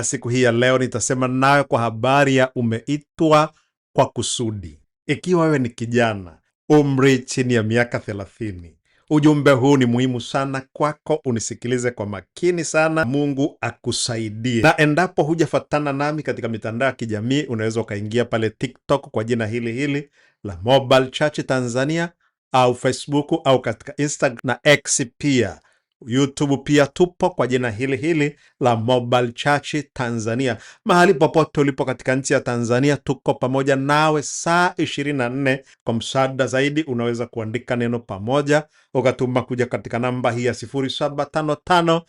Siku hii ya leo nitasema nawe kwa habari ya umeitwa kwa kusudi. Ikiwa wewe ni kijana, umri chini ya miaka 30, ujumbe huu ni muhimu sana kwako, unisikilize kwa makini sana. Mungu akusaidie. Na endapo hujafatana nami katika mitandao ya kijamii, unaweza ukaingia pale TikTok kwa jina hili la Mobile Church Tanzania, au Facebook, au katika Instagram na X pia. YouTube pia tupo kwa jina hili la Mobile Church Tanzania. Mahali popote ulipo katika nchi ya Tanzania, tuko pamoja nawe saa 24. Kwa msaada zaidi unaweza kuandika neno pamoja ukatuma kuja katika namba hii ya 0755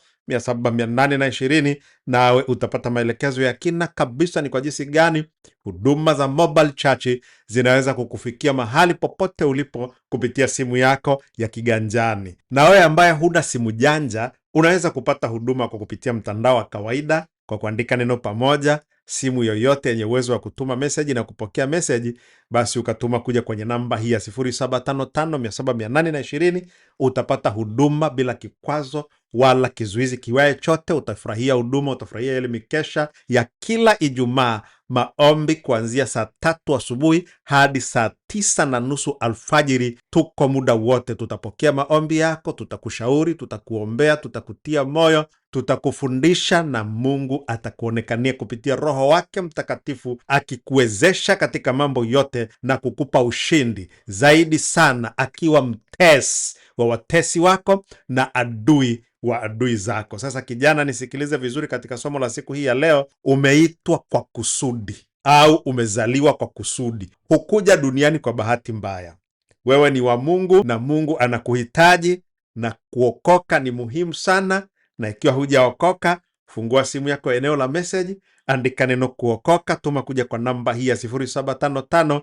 nawe utapata maelekezo ya kina kabisa ni kwa jinsi gani huduma za Mobile Church zinaweza kukufikia mahali popote ulipo kupitia simu yako ya kiganjani. Na wewe ambaye huna simu janja, unaweza kupata huduma kwa kupitia mtandao wa kawaida kwa kuandika neno pamoja. Simu yoyote yenye uwezo wa kutuma meseji na kupokea meseji, basi ukatuma kuja kwenye namba hii ya 0755 utapata huduma bila kikwazo wala kizuizi kiwaye chote. Utafurahia huduma, utafurahia ile mikesha ya kila Ijumaa, maombi kuanzia saa 3 asubuhi hadi saa 9:30 alfajiri. Tuko muda wote, tutapokea maombi yako, tutakushauri, tutakuombea, tutakutia moyo, tutakufundisha, na Mungu atakuonekania kupitia Roho wake Mtakatifu, akikuwezesha katika mambo yote na kukupa ushindi zaidi sana, akiwa mtesi wa watesi wako na adui wa adui zako. Sasa kijana, nisikilize vizuri katika somo la siku hii ya leo. Umeitwa kwa kusudi au umezaliwa kwa kusudi. Hukuja duniani kwa bahati mbaya. Wewe ni wa Mungu na Mungu anakuhitaji, na kuokoka ni muhimu sana. Na ikiwa hujaokoka, fungua simu yako eneo la message, andika neno kuokoka, tuma kuja kwa namba hii ya 0755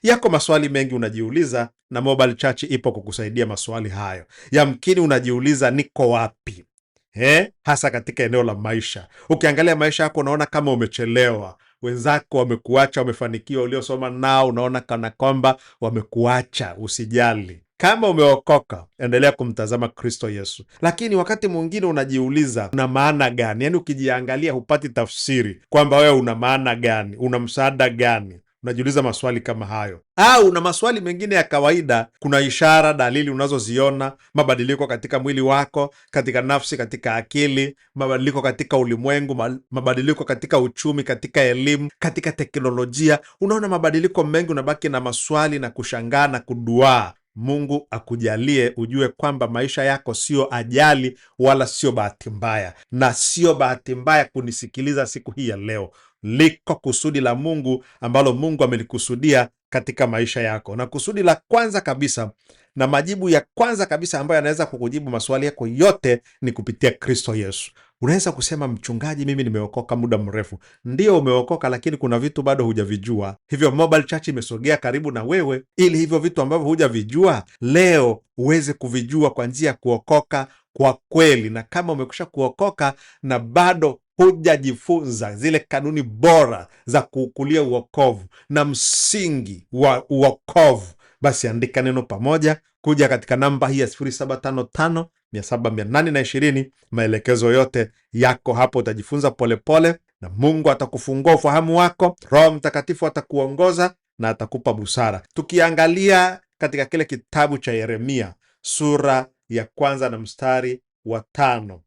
Yako maswali mengi unajiuliza, na Mobile Church ipo kukusaidia maswali hayo. Yamkini unajiuliza, niko wapi? Hasa katika eneo la maisha. Ukiangalia maisha yako unaona kama umechelewa, wenzako wamekuacha, wamefanikiwa, uliosoma nao unaona kana kwamba wamekuacha. Usijali. Kama umeokoka, endelea kumtazama Kristo Yesu. Lakini wakati mwingine unajiuliza, una maana gani? Yaani ukijiangalia hupati tafsiri kwamba wewe una maana gani, una msaada gani. Unajiuliza maswali kama hayo, au una maswali mengine ya kawaida. Kuna ishara, dalili unazoziona, mabadiliko katika mwili wako, katika nafsi, katika akili, mabadiliko katika ulimwengu, mabadiliko katika uchumi, katika elimu, katika teknolojia. Unaona mabadiliko mengi, unabaki na maswali na kushangaa na kuduaa. Mungu akujalie ujue kwamba maisha yako sio ajali wala sio bahati mbaya, na sio bahati mbaya kunisikiliza siku hii ya leo. Liko kusudi la Mungu ambalo Mungu amelikusudia katika maisha yako, na kusudi la kwanza kabisa na majibu ya kwanza kabisa ambayo yanaweza kukujibu maswali yako yote ni kupitia Kristo Yesu. Unaweza kusema, mchungaji, mimi nimeokoka muda mrefu. Ndiyo, umeokoka, lakini kuna vitu bado hujavijua. Hivyo Mobile Church imesogea karibu na wewe ili hivyo vitu ambavyo hujavijua leo uweze kuvijua kwa njia ya kuokoka kwa kweli. Na kama umekwisha kuokoka na bado hujajifunza zile kanuni bora za kuukulia uokovu na msingi wa uokovu, basi andika neno pamoja kuja katika namba hii ya 0755 Maelekezo yote yako hapo, utajifunza polepole na Mungu atakufungua ufahamu wako. Roho Mtakatifu atakuongoza na atakupa busara. Tukiangalia katika kile kitabu cha Yeremia sura ya 1 na mstari wa 5,